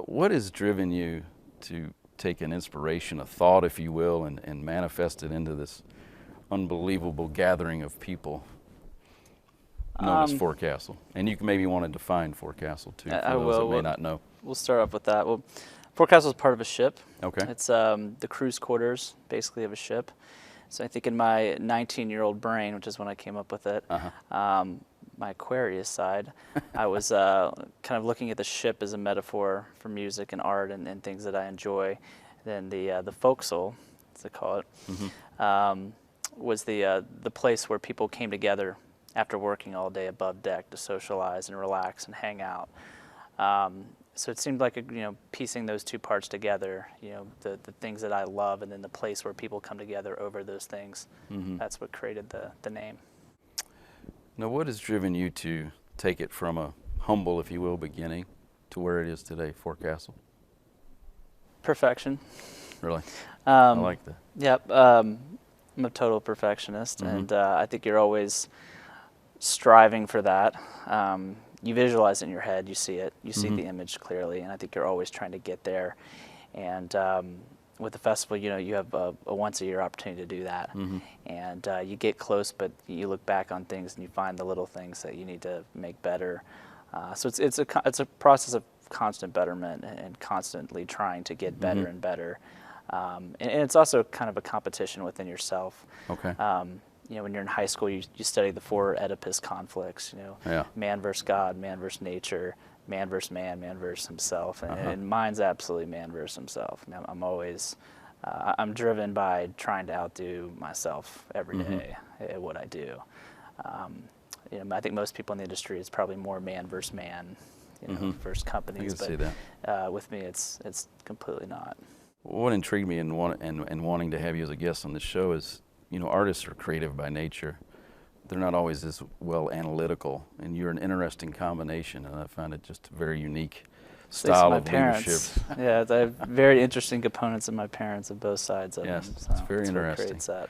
what has driven you to take an inspiration, a thought, if you will, and manifest it into this unbelievable gathering of people known as Forecastle? And you can maybe want to define Forecastle too, for those that may not know. We'll start off with that. Well, Forecastle is part of a ship. Okay. It's the crew's quarters, basically, of a ship. So I think in my 19-year-old brain, which is when I came up with it, my Aquarius side, I was kind of looking at the ship as a metaphor for music and art and things that I enjoy. Then the forecastle, as they call it, was the place where people came together after working all day above deck to socialize and relax and hang out. So it seemed like, piecing those two parts together, the things that I love and then the place where people come together over those things, that's what created the name. Now, what has driven you to take it from a humble, if you will, beginning to where it is today, Forecastle? Perfection. Really? I like that. Yep. I'm a total perfectionist, and I think you're always striving for that. You visualize it in your head, you see it, you see the image clearly, and I think you're always trying to get there. And with the festival, you have a once-a-year opportunity to do that. And you get close, but you look back on things and you find the little things that you need to make better. So it's a process of constant betterment and constantly trying to get better and better. And it's also kind of a competition within yourself. Okay. When you're in high school, you study the 4 Oedipus conflicts, man versus God, man versus nature, man versus man versus himself. And mine's absolutely man versus himself. I'm always, I'm driven by trying to outdo myself every day at what I do. I think most people in the industry, it's probably more man versus man, versus companies. I can see that. With me, it's completely not. What intrigued me in wanting to have you as a guest on this show is, artists are creative by nature. They're not always this well analytical, and you're an interesting combination, and I find it just a very unique style of leadership. Yeah, I have very interesting components in my parents of both sides of them. Yes, it's very interesting. Creates that.